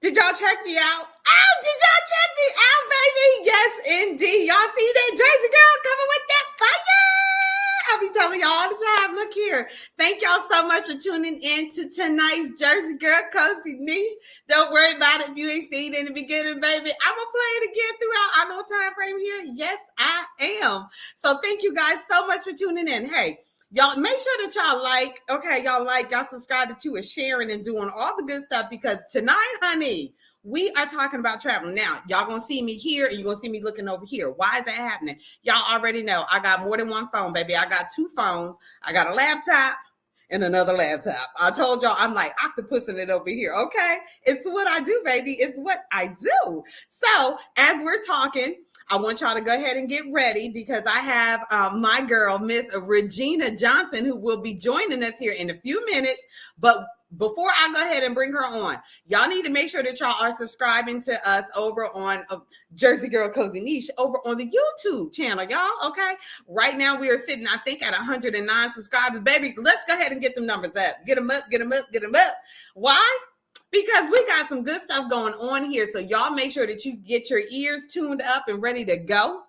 Did y'all check me out? Oh, did y'all check me out, baby? Yes, indeed. Y'all see that Jersey girl coming with that fire? I'll be telling y'all all the time. Look here. Thank y'all so much for tuning in to tonight's Jersey Girl Cozy Niche. Don't worry about it if you ain't seen it in the beginning, baby. I'm going to play it again throughout our little time frame here. Yes, I am. So thank you guys so much for tuning in. Hey, y'all make sure that y'all subscribe, that you are sharing and doing all the good stuff, because tonight, honey, we are talking about traveling. Now, y'all gonna see me here and you're gonna see me looking over here. Why is that happening? Y'all already know I got more than one phone, baby. I got two phones. I got a laptop and another laptop. I told y'all I'm like octopusing it over here, okay? It's what I do, baby. It's what I do. So as we're talking, I want y'all to go ahead and get ready, because I have my girl, Miss Regina Johnson, who will be joining us here in a few minutes. But before I go ahead and bring her on, y'all need to make sure that y'all are subscribing to us over on Jersey Girl Cozy Niche over on the YouTube channel, y'all, okay? Right now we are sitting, I think, at 109 subscribers. Baby, let's go ahead and get them numbers up. Get them up, get them up, get them up. Why? Because we got some good stuff going on here. So y'all make sure that you get your ears tuned up and ready to go,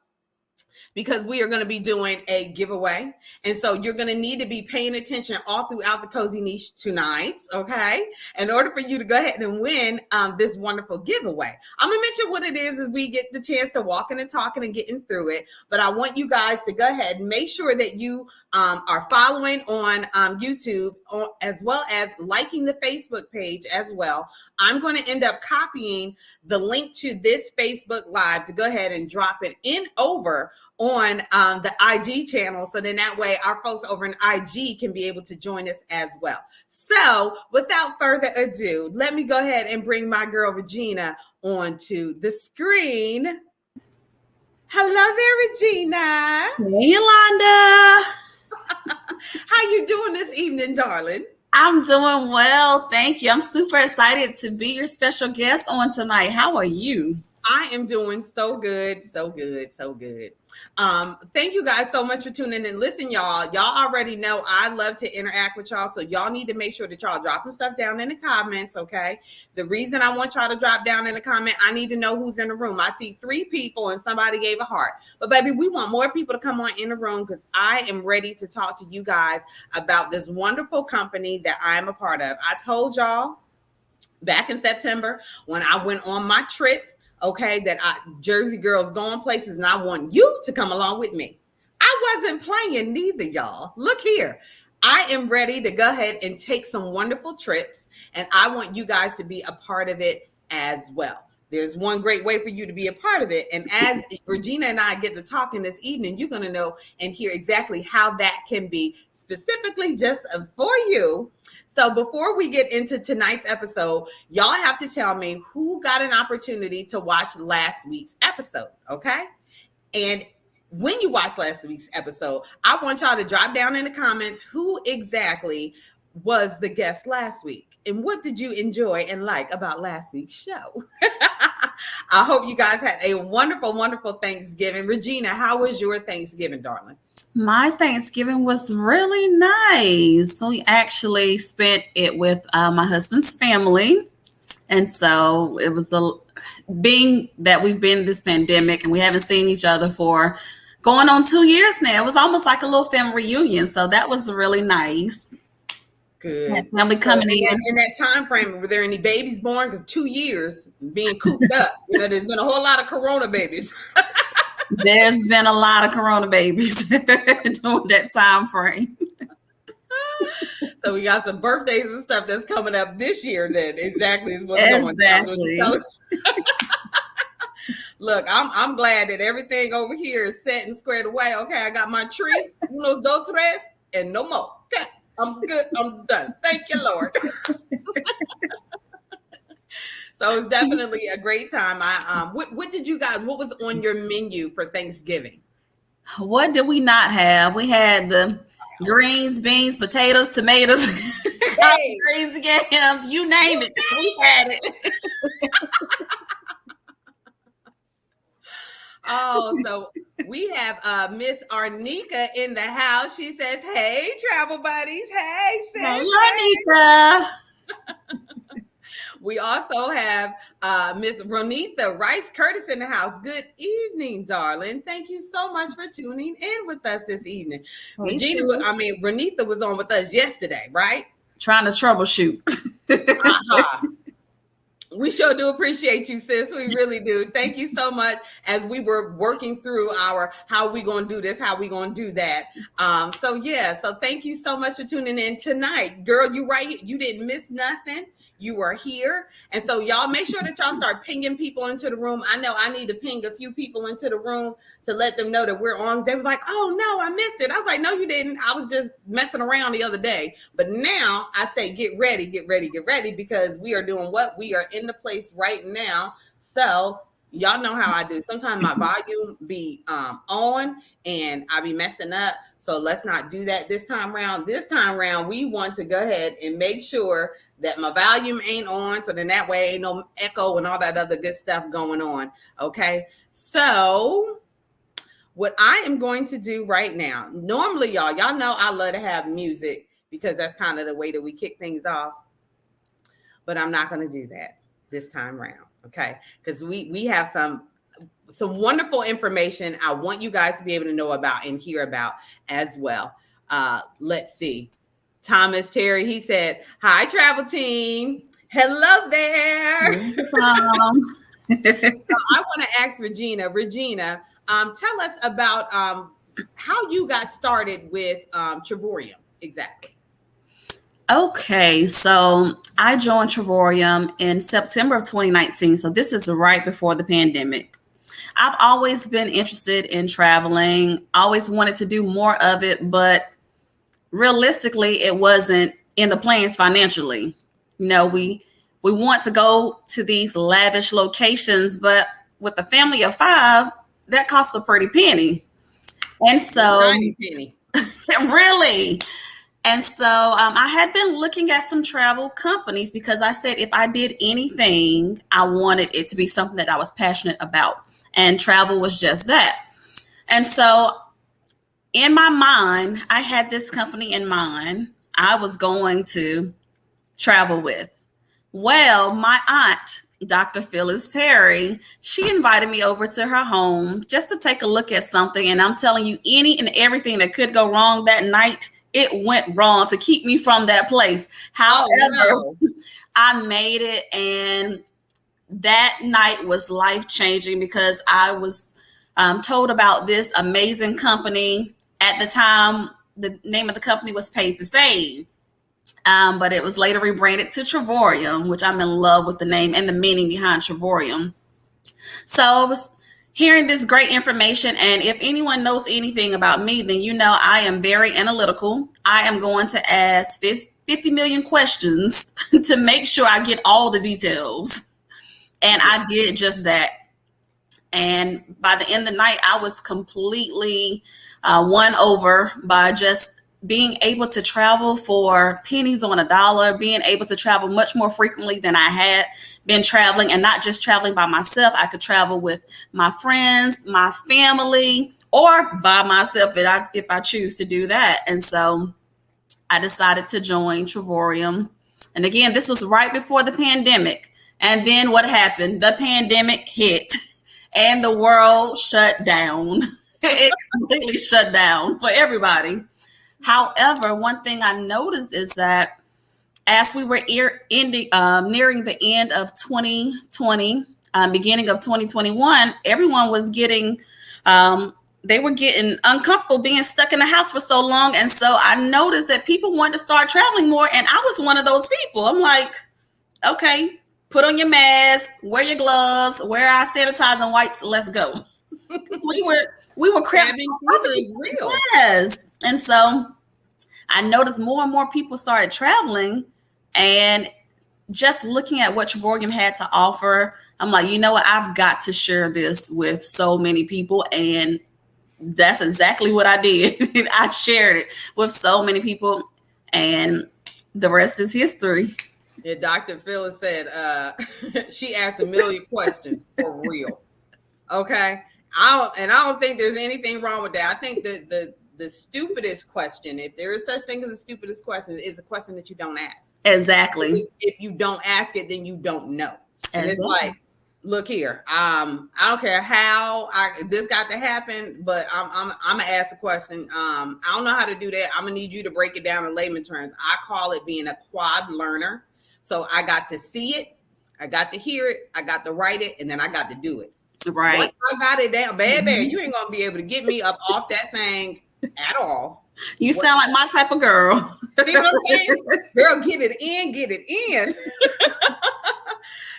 because we are going to be doing a giveaway. And so you're going to need to be paying attention all throughout the Cozy Niche tonight, okay? In order for you to go ahead and win this wonderful giveaway. I'm going to mention what it is as we get the chance to walking and talking and getting through it. But I want you guys to go ahead and make sure that you are following on YouTube, as well as liking the Facebook page as well. I'm going to end up copying the link to this Facebook Live to go ahead and drop it in over on the IG channel, so then that way our folks over in IG can be able to join us as well. So without further ado, let me go ahead and bring my girl Regina onto the screen. Hello there, Regina. Hey, Yolanda. How you doing this evening, darling? I'm doing well, thank you. I'm super excited to be your special guest on tonight. How are you? I am doing so good, so good, so good. Thank you guys so much for tuning in. Listen, y'all already know I love to interact with y'all, so y'all need to make sure that y'all dropping stuff down in the comments, okay? The reason I want y'all to drop down in the comment, I need to know who's in the room. I see 3 people and somebody gave a heart. But baby, we want more people to come on in the room, because I am ready to talk to you guys about this wonderful company that I am a part of. I told y'all back in September when I went on my trip, okay, that Jersey girls going places, and I want you to come along with me. I wasn't playing neither, y'all. Look here. I am ready to go ahead and take some wonderful trips, and I want you guys to be a part of it as well. There's one great way for you to be a part of it, and as Regina and I get to talking this evening, you're going to know and hear exactly how that can be specifically just for you. So before we get into tonight's episode, y'all have to tell me who got an opportunity to watch last week's episode, okay? And when you watched last week's episode, I want y'all to drop down in the comments who exactly was the guest last week, and what did you enjoy and like about last week's show? I hope you guys had a wonderful, wonderful Thanksgiving. Regina, how was your Thanksgiving, darling? My Thanksgiving was really nice. So we actually spent it with my husband's family. And so it was being that we've been in this pandemic and we haven't seen each other for going on 2 years now. It was almost like a little family reunion. So that was really nice. Good. Family coming in. In that time frame, were there any babies born? Because 2 years being cooped up, there's been a whole lot of Corona babies. There's been a lot of Corona babies during that time frame. So we got some birthdays and stuff that's coming up this year. Then exactly is what's going on. Look, I'm glad that everything over here is set and squared away. Okay, I got my tree, unos dos tres, and no more. Okay, I'm good. I'm done. Thank you, Lord. So it's definitely a great time. What did you guys, what was on your menu for Thanksgiving? What did we not have? We had the greens, beans, potatoes, tomatoes, crazy yams, you name it. We had it. Oh, so we have Miss Arnika in the house. She says, hey, travel buddies. Hey, sis. Hey, Arnika. We also have Miss Ronitha Rice Curtis in the house. Good evening, darling. Thank you so much for tuning in with us this evening. Ronitha was on with us yesterday, right? Trying to troubleshoot. We sure do appreciate you, sis. We really do. Thank you so much. As we were working through our how we gonna do this, how we gonna do that. So thank you so much for tuning in tonight, girl. You right, you didn't miss nothing. You are here, and so y'all make sure that y'all start pinging people into the room. I know I need to ping a few people into the room to let them know that we're on. They was like, "Oh no, I missed it." I was like, "No, you didn't. I was just messing around the other day." But now I say, get ready, because we are doing what? We are in the place right now. So y'all know how I do. Sometimes my volume be on and I be messing up. So let's not do that this time around. This time around, we want to go ahead and make sure that my volume ain't on, so then that way ain't no echo and all that other good stuff going on. Okay, so what I am going to do right now, normally y'all know I love to have music because that's kind of the way that we kick things off, but I'm not going to do that this time around. Okay, because we have some wonderful information I want you guys to be able to know about and hear about as well. Let's see. Thomas Terry, he said, "Hi, travel team. Hello there." Tom. I want to ask Regina. Regina, tell us about how you got started with Travorium exactly. Okay, so I joined Travorium in September of 2019. So this is right before the pandemic. I've always been interested in traveling, always wanted to do more of it, but realistically, it wasn't in the plans financially. You know, we want to go to these lavish locations, but with a family of 5, that costs a pretty penny. And so, tiny penny. Really. And so I had been looking at some travel companies because I said if I did anything, I wanted it to be something that I was passionate about. And travel was just that. And so in my mind, I had this company in mind I was going to travel with. Well, my aunt, Dr. Phyllis Terry, she invited me over to her home just to take a look at something. And I'm telling you, any and everything that could go wrong that night, it went wrong to keep me from that place. However, I made it, and that night was life-changing because I was told about this amazing company. At the time, the name of the company was Paid to Save, but it was later rebranded to Travorium, which I'm in love with the name and the meaning behind Travorium. So I was hearing this great information, and if anyone knows anything about me, then you know I am very analytical. I am going to ask 50 million questions to make sure I get all the details. And I did just that. And by the end of the night, I was completely won over by just being able to travel for pennies on a dollar, being able to travel much more frequently than I had been traveling, and not just traveling by myself. I could travel with my friends, my family, or by myself if I choose to do that. And so I decided to join Travorium. And again, this was right before the pandemic. And then what happened? The pandemic hit and the world shut down. It completely shut down for everybody. However, one thing I noticed is that as we were nearing the end of 2020, beginning of 2021, everyone was getting they were getting uncomfortable being stuck in the house for so long. And so I noticed that people wanted to start traveling more. And I was one of those people. I'm like, okay, put on your mask, wear your gloves, wear our sanitizing wipes, let's go. we were cramping. Real. Yes. And so I noticed more and more people started traveling, and just looking at what Travorium had to offer, I'm like, you know what? I've got to share this with so many people. And that's exactly what I did. I shared it with so many people, and the rest is history. Yeah, Dr. Phyllis said she asked a million questions for real. Okay. I don't think there's anything wrong with that. I think that the stupidest question, if there is such thing as the stupidest question, is a question that you don't ask. Exactly. If you don't ask it, then you don't know. And it's Exactly. like, look here, I don't care how this got to happen, but I'm gonna ask a question. I don't know how to do that. I'm gonna need you to break it down in layman terms. I call it being a quad learner. So I got to see it, I got to hear it, I got to write it, and then I got to do it. Right. Once I got it down, baby, you ain't gonna be able to get me up off that thing at all. You sound like my type of girl. See what I'm saying? Girl, get it in, get it in.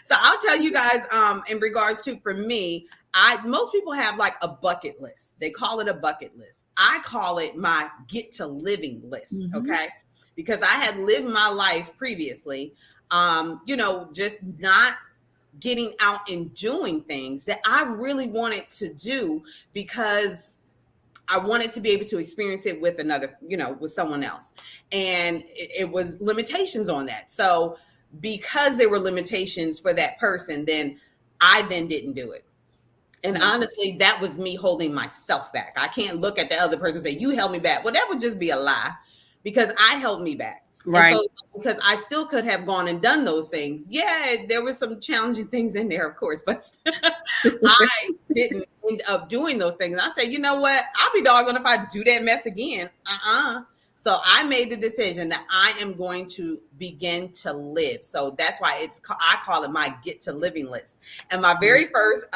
So I'll tell you guys, in regards to, for me, most people have like a bucket list. They call it a bucket list. I call it my get to living list. Mm-hmm. Okay. Because I had lived my life previously, just not getting out and doing things that I really wanted to do because I wanted to be able to experience it with another, with someone else. And it was limitations on that. So because there were limitations for that person, then I didn't do it. And honestly, that was me holding myself back. I can't look at the other person and say, you held me back. Well, that would just be a lie, because I held me back. Right. So, because I still could have gone and done those things. Yeah, there were some challenging things in there, of course, but I didn't end up doing those things. And I said, you know what? I'll be doggone if I do that mess again. So I made the decision that I am going to begin to live. So that's why I call it my get to living list. And my very first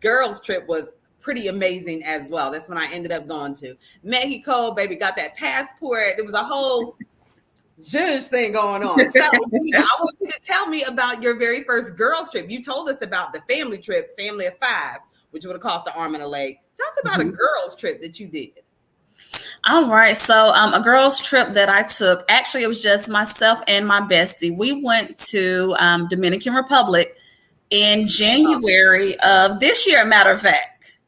girls trip was pretty amazing as well. That's when I ended up going to Mexico, baby, got that passport. There was a whole judge thing going on. So I want you to tell me about your very first girls trip. You told us about the family trip, family of 5, which would have cost an arm and a leg. Tell us about a girls trip that you did. All right. So a girls trip that I took, actually, it was just myself and my bestie. We went to Dominican Republic in January of this year, matter of fact.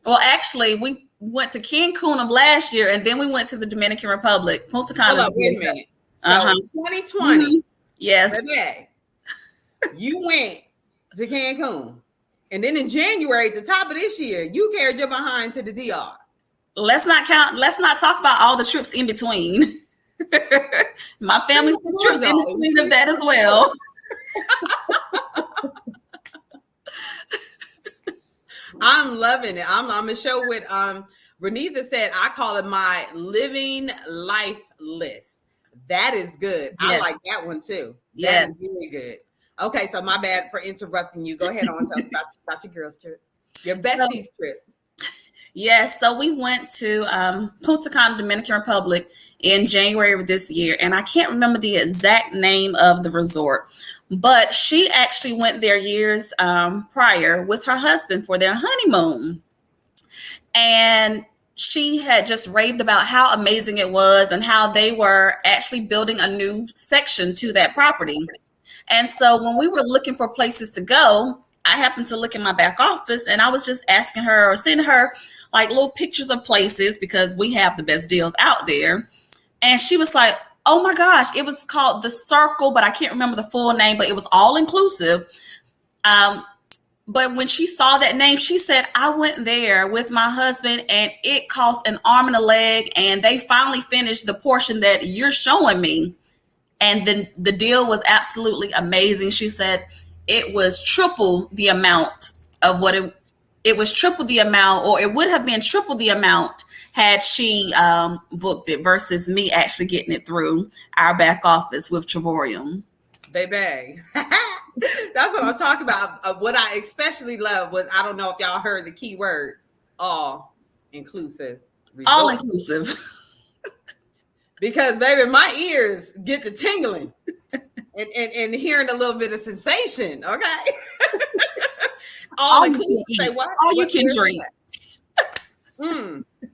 Well, actually, we went to Cancun of last year, and then we went to the Dominican Republic, Punta Cana. Hold up, wait a minute. So 2020, mm-hmm. Yes, baby, you went to Cancun, and then in January, at the top of this year, you carried your behind to the DR. Let's not talk about all the trips in between. My family's trips in between of that as well. I'm loving it. I'm gonna show what Renita said. I call it my living life list. That is good. Yes. I like that one too. That is really good. Okay, so my bad for interrupting you. Go ahead on, tell us about your girls trip, your besties trip. Yes, so we went to Punta Cana, Dominican Republic in January of this year, and I can't remember the exact name of the resort, but she actually went there years prior with her husband for their honeymoon, and she had just raved about how amazing it was and how they were actually building a new section to that property. And so when we were looking for places to go, I happened to look in my back office, and I was just asking her or sending her like little pictures of places because we have the best deals out there. And she was like, oh my gosh, it was called The Circle, but I can't remember the full name, but it was all inclusive. But when she saw that name, she said, I went there with my husband and it cost an arm and a leg. And they finally finished the portion that you're showing me. And then the deal was absolutely amazing. She said it was triple the amount of what it was triple the amount, or it would have been triple the amount had she booked it versus me actually getting it through our back office with Travorium. Baby. That's what I'm talking about. What I especially love was, I don't know if y'all heard the key word, all inclusive. All inclusive. Because baby, my ears get the tingling and hearing a little bit of sensation. Okay. All inclusive. Say what? All you can drink.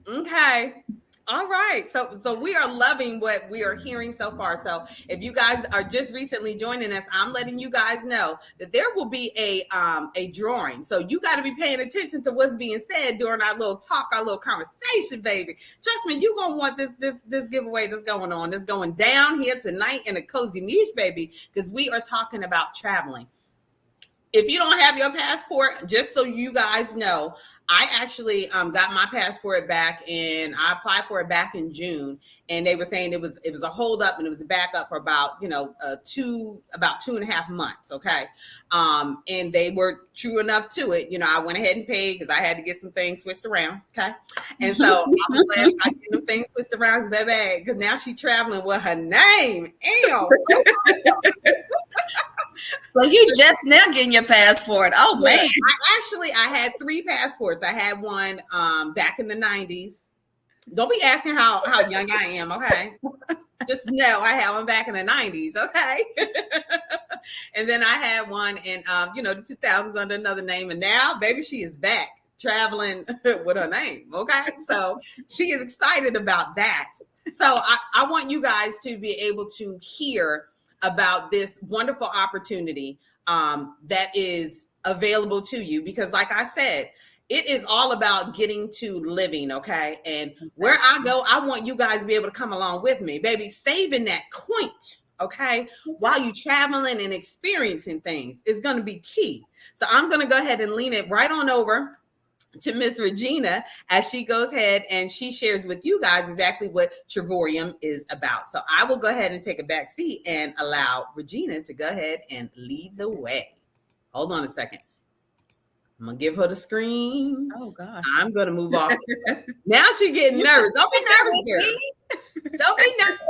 Okay. All right. So we are loving what we are hearing so far. So if you guys are just recently joining us, I'm letting you guys know that there will be a drawing. So you got to be paying attention to what's being said during our little talk, our little conversation, baby. Trust me, you're going to want this giveaway that's going on. That's going down here tonight in a cozy niche, baby, because we are talking about traveling. If you don't have your passport, just so you guys know, I actually got my passport back I applied for it back in June, and they were saying it was a hold up and it was a backup for about about 2.5 months. Okay, and they were true enough to it. I went ahead and paid because I had to get some things switched around. Okay, and so I was glad I get them things switched around, baby, because now she's traveling with her name. Ew. So you just now getting your passport. Oh man. I had 3 passports. I had one back in the 90s. Don't be asking how young I am, okay? Just know I had one back in the 90s, okay? And then I had one in the 2000s under another name, and now baby, she is back traveling with her name, okay? So she is excited about that. So I want you guys to be able to hear about this wonderful opportunity that is available to you, because like I said, it is all about getting to living, okay? And where I go, I want you guys to be able to come along with me, baby, saving that point, okay? While you're traveling and experiencing things is going to be key. So I'm going to go ahead and lean it right on over to Miss Regina as she goes ahead and she shares with you guys exactly what Travorium is about. So I will go ahead and take a back seat and allow Regina to go ahead and lead the way. Hold on a second. I'm going to give her the screen. Oh, gosh. I'm going to move off. Now she's getting nervous. Don't be nervous, girl. Don't be nervous.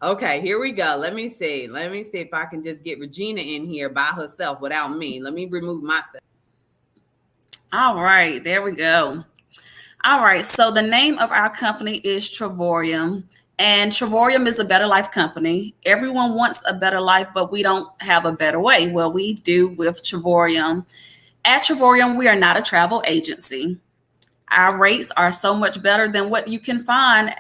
Okay, here we go. Let me see if I can just get Regina in here by herself without me. Let me remove myself. All right, there we go. All right, so the name of our company is Travorium, and Travorium is a better life company. Everyone wants a better life, but we don't have a better way. Well, we do with Travorium. At Travorium, we are not a travel agency. Our rates are so much better than what you can find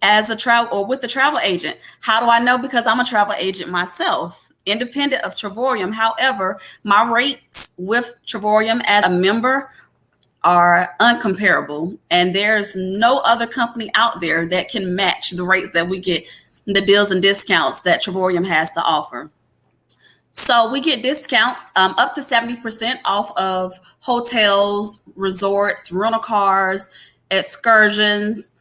as a travel or with a travel agent. How do I know? Because I'm a travel agent myself, independent of Travorium. However, my rates with Travorium as a member are uncomparable, and there's no other company out there that can match the rates that we get, the deals and discounts that Travorium has to offer. So we get discounts up to 70% off of hotels, resorts, rental cars, excursions,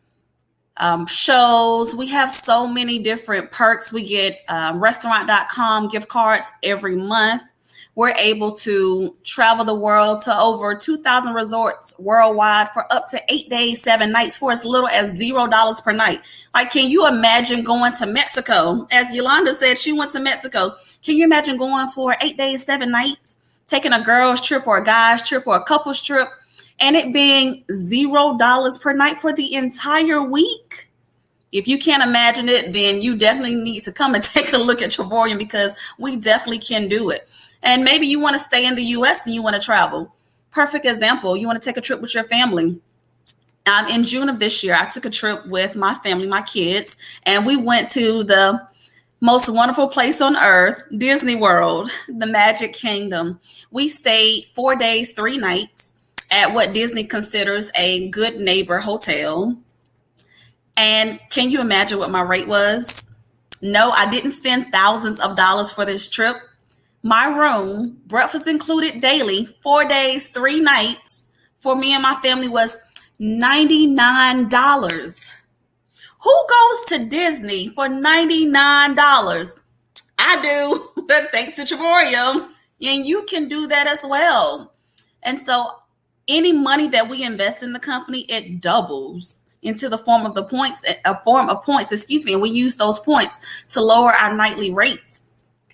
shows. We have so many different perks. We get restaurant.com gift cards every month. We're able to travel the world to over 2,000 resorts worldwide for up to 8 days, 7 nights for as little as $0 per night. Like, can you imagine going to Mexico? As Yolanda said, she went to Mexico. Can you imagine going for 8 days, 7 nights, taking a girl's trip or a guy's trip or a couple's trip, and it being $0 per night for the entire week? If you can't imagine it, then you definitely need to come and take a look at Travorium, because we definitely can do it. And maybe you want to stay in the U.S. and you want to travel. Perfect example. You want to take a trip with your family. In June of this year, I took a trip with my family, my kids, and we went to the most wonderful place on earth, Disney World, the Magic Kingdom. We stayed 4 days, 3 nights at what Disney considers a good neighbor hotel. And can you imagine what my rate was? No, I didn't spend thousands of dollars for this trip. My room, breakfast included daily, 4 days, 3 nights for me and my family was $99. Who goes to Disney for $99? I do, thanks to Travorium, and you can do that as well. And so any money that we invest in the company, it doubles into the form of points, and we use those points to lower our nightly rates.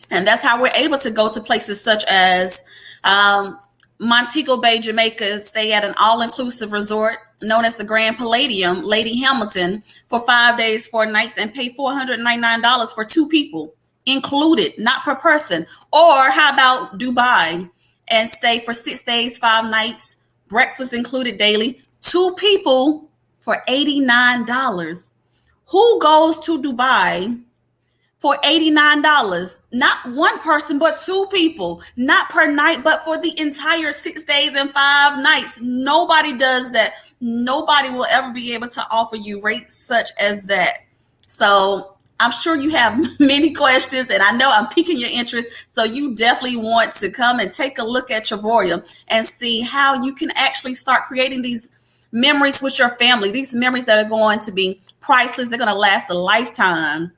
And that's how we're able to go to places such as Montego Bay, Jamaica, stay at an all-inclusive resort known as the Grand Palladium, Lady Hamilton, for 5 days, 4 nights, and pay $499 for 2 people, included, not per person. Or how about Dubai and stay for 6 days, 5 nights, breakfast included daily, 2 people for $89. Who goes to Dubai for $89? Not 1 person, but 2 people, not per night, but for the entire 6 days and 5 nights. Nobody does that. Nobody will ever be able to offer you rates such as that. So I'm sure you have many questions, and I know I'm piquing your interest. So you definitely want to come and take a look at Travorium and see how you can actually start creating these memories with your family. These memories that are going to be priceless. They're going to last a lifetime.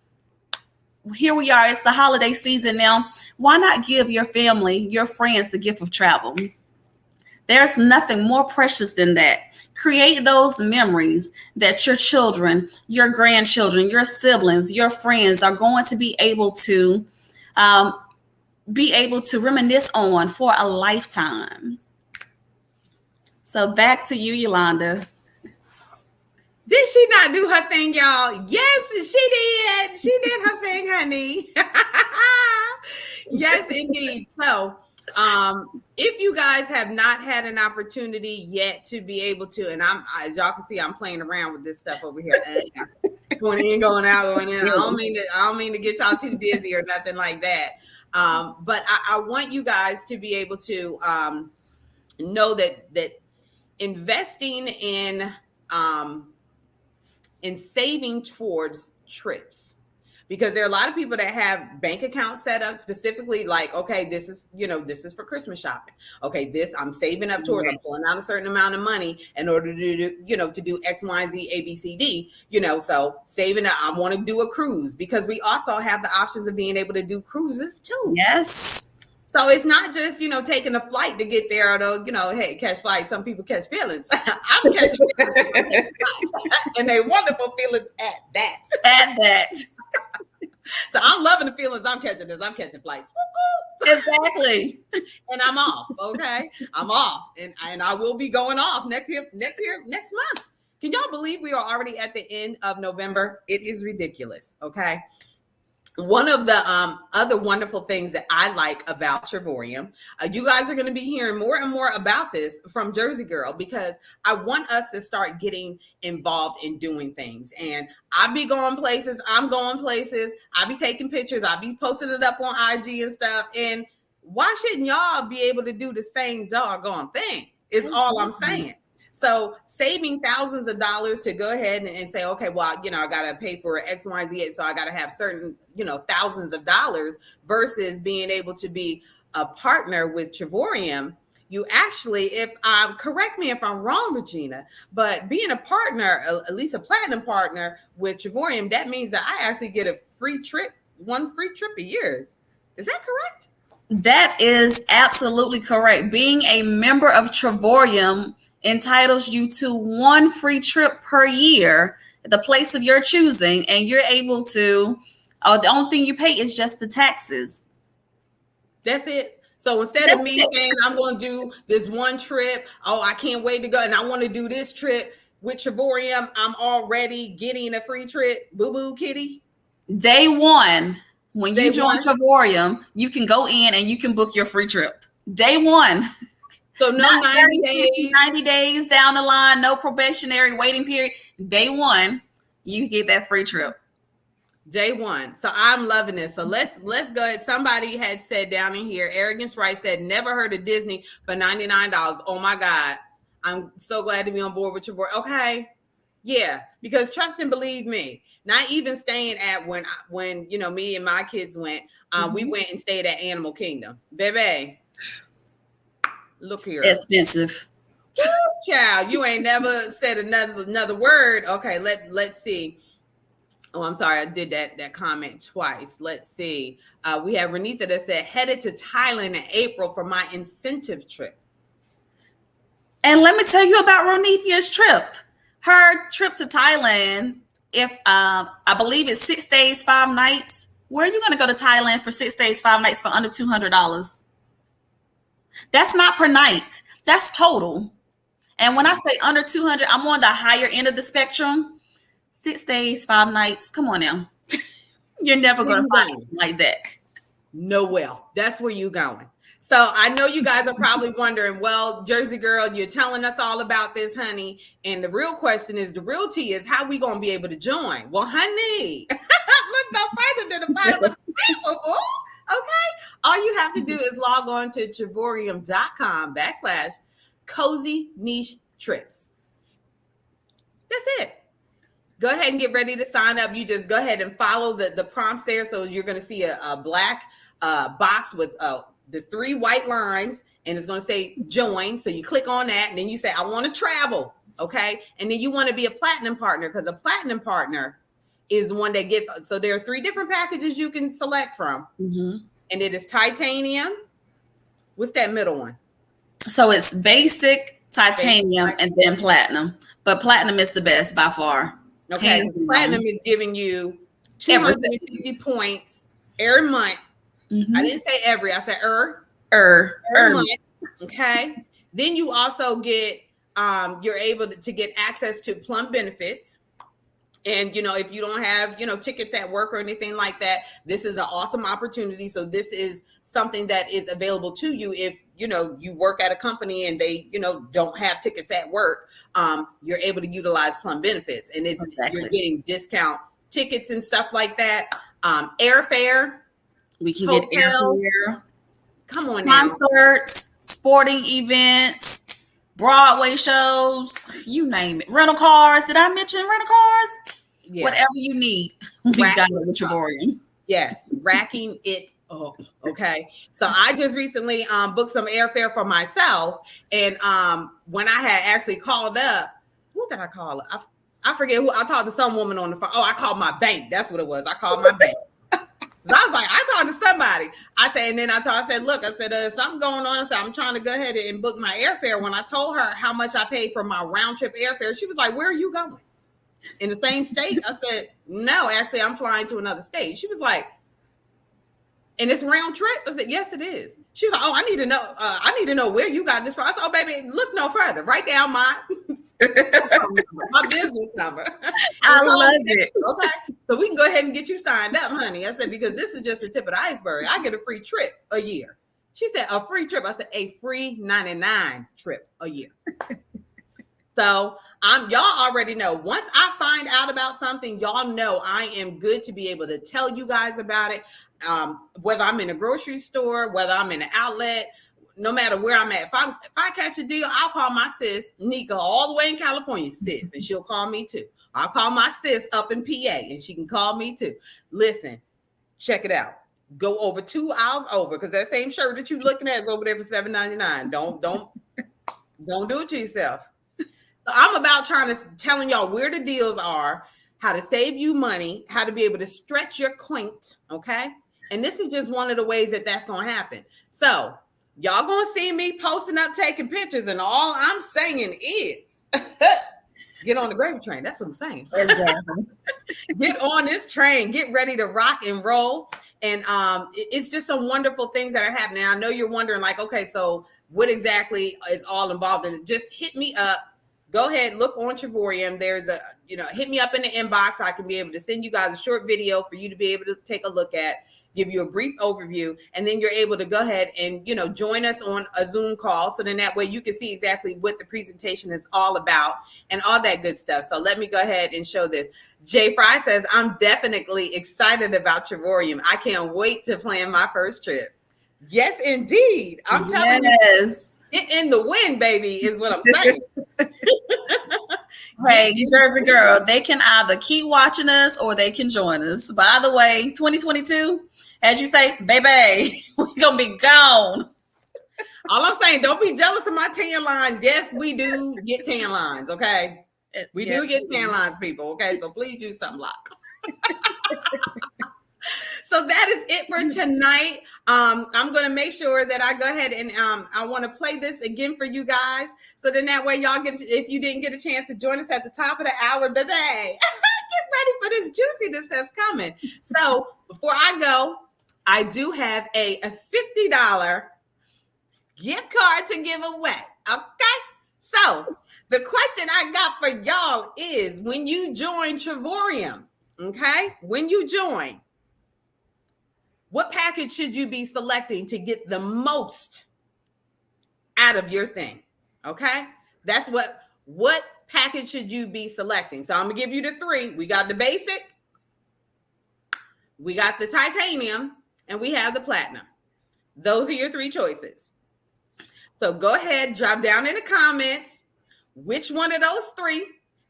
Here we are. It's the holiday season now. Why not give your family, your friends, the gift of travel? There's nothing more precious than that. Create those memories that your children, your grandchildren, your siblings, your friends are going to um, be able to reminisce on for a lifetime. So back to you, Yolanda. Did she not do her thing, y'all? Yes, she did. She did her thing, honey. Yes, indeed. So, if you guys have not had an opportunity yet to be able to, and as y'all can see, I'm playing around with this stuff over here. Going in, going out, going in. I don't mean to get y'all too dizzy or nothing like that. But I want you guys to be able to know that investing in saving towards trips, because there are a lot of people that have bank accounts set up specifically like, okay, this is for Christmas shopping. Okay, this I'm saving up towards, I'm pulling out a certain amount of money in order to do X, Y, Z, A, B, C, D, so saving up. I want to do a cruise because we also have the options of being able to do cruises too. Yes. So it's not just, taking a flight to get there, although, hey, catch flights. Some people catch feelings. I'm catching feelings. And they wonderful feelings at that. At that. So I'm loving the feelings I'm catching as I'm catching flights. Exactly. And I'm off, okay? I'm off. And I will be going off next month. Can y'all believe we are already at the end of November? It is ridiculous, okay? One of the other wonderful things that I like about Travorium, you guys are going to be hearing more and more about this from Jersey Girl, because I want us to start getting involved in doing things. And I be going places. I'm going places. I be taking pictures. I be posting it up on IG and stuff. And why shouldn't y'all be able to do the same doggone thing? Is all I'm saying. So saving thousands of dollars to go ahead and say, okay, well, I got to pay for X, Y, Z. So I got to have certain, thousands of dollars versus being able to be a partner with Travorium. You actually, correct me if I'm wrong, Regina, but being a partner, at least a platinum partner with Travorium, that means that I actually get a free trip, one free trip a year. Is that correct? That is absolutely correct. Being a member of Travorium entitles you to one free trip per year at the place of your choosing, and you're able to, the only thing you pay is just the taxes. That's it. So instead of me saying I'm going to do this one trip, I can't wait to go, and I want to do this trip with Travorium, I'm already getting a free trip. Boo-boo kitty. Day one, when you join Travorium, you can go in and you can book your free trip. Day one. So no 90 days. 90 days down the line, no probationary waiting period. Day one, you get that free trip. Day one. So I'm loving this. So let's go ahead. Somebody had said down in here, Arrogance Right said, never heard of Disney for $99. Oh my God. I'm so glad to be on board with your board. Okay. Yeah. Because trust and believe me, not even staying at when me and my kids went, we went and stayed at Animal Kingdom. Baby. Look here. Expensive. Woo, child, you ain't never said another word. Okay, let's see. Oh, I'm sorry, I did that comment twice. Let's see. We have Renita that said headed to Thailand in April for my incentive trip. And let me tell you about Ronithia's trip. Her trip to Thailand, if I believe it's 6 days, 5 nights. Where are you going to go to Thailand for 6 days, 5 nights for under $200? That's not per night. That's total. And when I say under 200, I'm on the higher end of the spectrum. 6 days, 5 nights. Come on now. You're never going to find it like that. No, well, that's where you're going. So I know you guys are probably wondering, well, Jersey Girl, you're telling us all about this, honey. And the real question is, the real tea is, how we going to be able to join? Well, honey, look no further than the bottom of the screen, boo. Okay. All you have to do is log on to Travorium.com/cozy niche trips. That's it. go ahead and get ready to sign up. You just go ahead and follow the prompts there. So you're going to see a black box with the 3 white lines, and it's going to say join. So you click on that, and then you say, I want to travel. Okay. And then you want to be a platinum partner, because a platinum partner is the one that gets, so there are 3 different packages you can select from. Mm-hmm. And it is titanium. What's that middle one? So it's basic, titanium, and then platinum. But platinum is the best by far. Okay. Platinum is giving you 250 points every month. Mm-hmm. I didn't say every, I said every month. Okay. Then you also get, you're able to get access to Plum benefits. And, if you don't have, tickets at work or anything like that, this is an awesome opportunity. So this is something that is available to you if, you work at a company and they, don't have tickets at work. You're able to utilize Plum benefits, and you're getting discount tickets and stuff like that. Airfare. We can get airfare. Come on now. Concerts, sporting events, Broadway shows, you name it. Rental cars. Did I mention rental cars? Yeah. Whatever you need, we got it with Travorium. Yes, racking it up. Okay. So I just recently booked some airfare for myself. And when I had actually called up, who did I call? I forget who. I talked to some woman on the phone. Oh, I called my bank. That's what it was. I called my bank. I was like, I talked to somebody. I said, look, something going on. I said, I'm trying to go ahead and book my airfare. When I told her how much I paid for my round trip airfare, she was like, where are you going? In the same state? I said, no, actually, I'm flying to another state. She was like, and it's round trip? I said, yes, it is. She was like, oh, I need to know where you got this from. I said, oh, baby, look no further. Write down my business number. I love it. Okay. So we can go ahead and get you signed up, honey. I said, because this is just the tip of the iceberg. I get a free trip a year. She said, a free trip. I said, a free 99 trip a year. So y'all already know. Once I find out about something, y'all know I am good to be able to tell you guys about it. Whether I'm in a grocery store, whether I'm in an outlet, no matter where I'm at. If I catch a deal, I'll call my sis, Nika, all the way in California, sis, and she'll call me too. I'll call my sis up in PA, and she can call me too. Listen, check it out. Go over 2 aisles over, because that same shirt that you're looking at is over there for $7.99. Don't do it to yourself. So I'm about telling y'all where the deals are, how to save you money, how to be able to stretch your quaint, okay? And this is just one of the ways that's going to happen. So y'all going to see me posting up, taking pictures, and all I'm saying is get on the gravy train. That's what I'm saying. Exactly. Get on this train. Get ready to rock and roll. And it's just some wonderful things that are happening. I know you're wondering, like, okay, so what exactly is all involved in it? Just hit me up. Go ahead, look on Travorium. There's hit me up in the inbox. I can be able to send you guys a short video for you to be able to take a look at, give you a brief overview, and then you're able to go ahead and, join us on a Zoom call. So then that way you can see exactly what the presentation is all about and all that good stuff. So let me go ahead and show this. Jay Fry says, I'm definitely excited about Travorium. I can't wait to plan my first trip. Yes, indeed. I'm telling you. Get in the wind, baby, is what I'm saying. Hey, you Jersey girl, they can either keep watching us or they can join us. By the way, 2022, as you say, baby, we're going to be gone. All I'm saying, don't be jealous of my tan lines. Yes, we do get tan lines, okay? We do get tan lines, people, okay? So please use sunblock. So that is it for tonight. I'm going to make sure that I go ahead and I want to play this again for you guys. So then that way y'all get, if you didn't get a chance to join us at the top of the hour, baby, get ready for this juiciness that's coming. So before I go, I do have a $50 gift card to give away. Okay. So the question I got for y'all is, when you join Travorium, okay, when you join, what package should you be selecting to get the most out of your thing? Okay, that's what package should you be selecting? So I'm gonna give you the 3. We got the basic, we got the titanium, and we have the platinum. Those are your 3 choices. So go ahead, drop down in the comments which one of those 3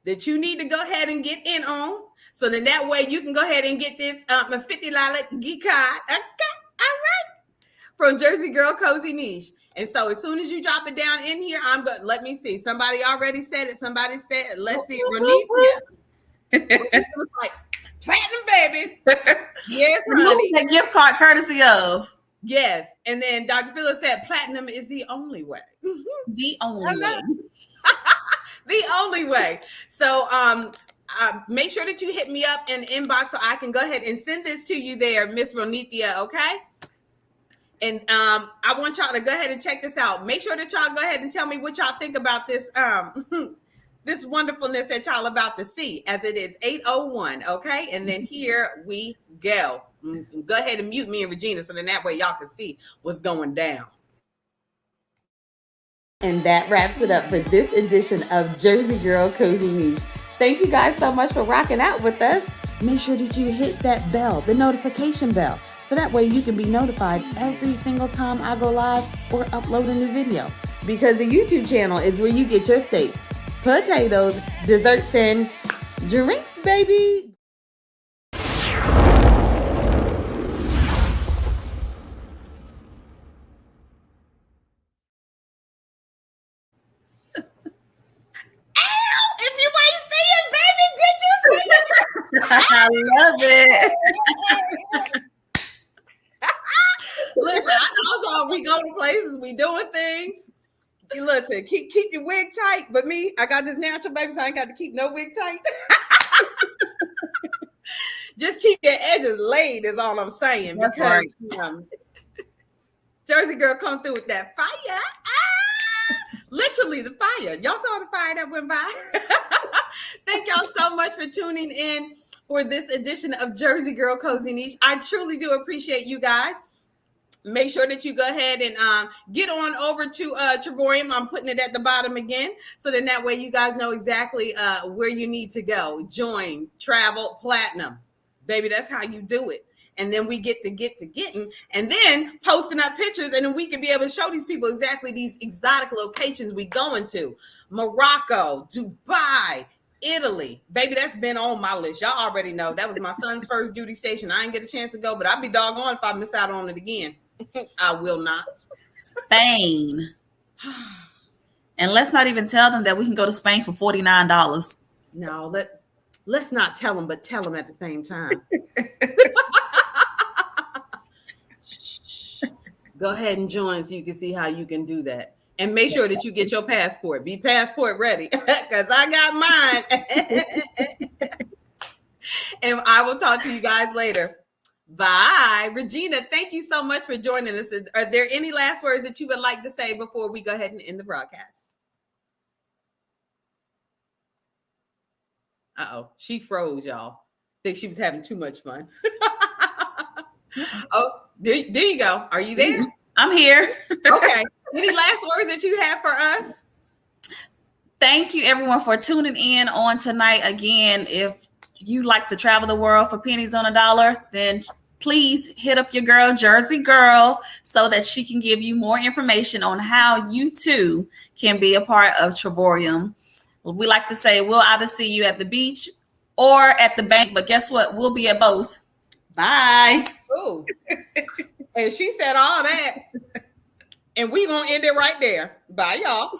that you need to go ahead and get in on. So then that way you can go ahead and get this $50 gift card. Okay, all right. From Jersey Girl Cozy Niche. And so as soon as you drop it down in here, I'm going to, let me see. Somebody already said it. Somebody said it. Let's see. Ronithia. It was like, platinum, baby. Yes, honey. That gift card courtesy of. Yes. And then Dr. Phyllis said platinum is the only way. The only way. The only way. So make sure that you hit me up in the inbox so I can go ahead and send this to you there, Miss Ronithia, okay? And I want y'all to go ahead and check this out. Make sure that y'all go ahead and tell me what y'all think about this this wonderfulness that y'all about to see, as it is 8:01, okay? And then here we go. Go ahead and mute me and Regina so then that way y'all can see what's going down. And that wraps it up for this edition of Jersey Girl Cozy Niche. Thank you guys so much for rocking out with us. Make sure that you hit that bell, the notification bell, so that way you can be notified every single time I go live or upload a new video. Because the YouTube channel is where you get your steak, potatoes, desserts, and drinks, baby. If you ain't see it, baby, did you see it? I love it. Listen, I told y'all we going places, we doing things. Listen, keep your wig tight. But me, I got this natural, baby, so I ain't got to keep no wig tight. Just keep your edges laid is all I'm saying. That's because right. Jersey Girl come through with that fire. Literally the fire. Y'all saw the fire that went by. Thank y'all so much for tuning in for this edition of Jersey Girl Cozy Niche. I truly do appreciate you guys. Make sure that you go ahead and get on over to Travorium. I'm putting it at the bottom again. So then that way you guys know exactly where you need to go. Join, travel, platinum. Baby, that's how you do it. And then we get to getting and then posting up pictures. And then we can be able to show these people exactly these exotic locations we going to. Morocco, Dubai, Italy. Baby, that's been on my list. Y'all already know. That was my son's first duty station. I didn't get a chance to go, but I'd be doggone if I miss out on it again. I will not. Spain. And let's not even tell them that we can go to Spain for $49. No, let's not tell them, but tell them at the same time. Go ahead and join so you can see how you can do that. And make sure that you get your passport. Be passport ready because I got mine. And I will talk to you guys later. Bye. Regina, thank you so much for joining us. Are there any last words that you would like to say before we go ahead and end the broadcast? Uh-oh, she froze, y'all. Think she was having too much fun. Oh, there you go. Are you there? I'm here. Okay. Any last words that you have for us? Thank you, everyone, for tuning in on tonight. Again, if you like to travel the world for pennies on a dollar, then please hit up your girl, Jersey Girl, so that she can give you more information on how you too can be a part of Travorium. We like to say we'll either see you at the beach or at the bank, but guess what? We'll be at both. Bye. Ooh. And she said all that. And we gonna end it right there. Bye, y'all.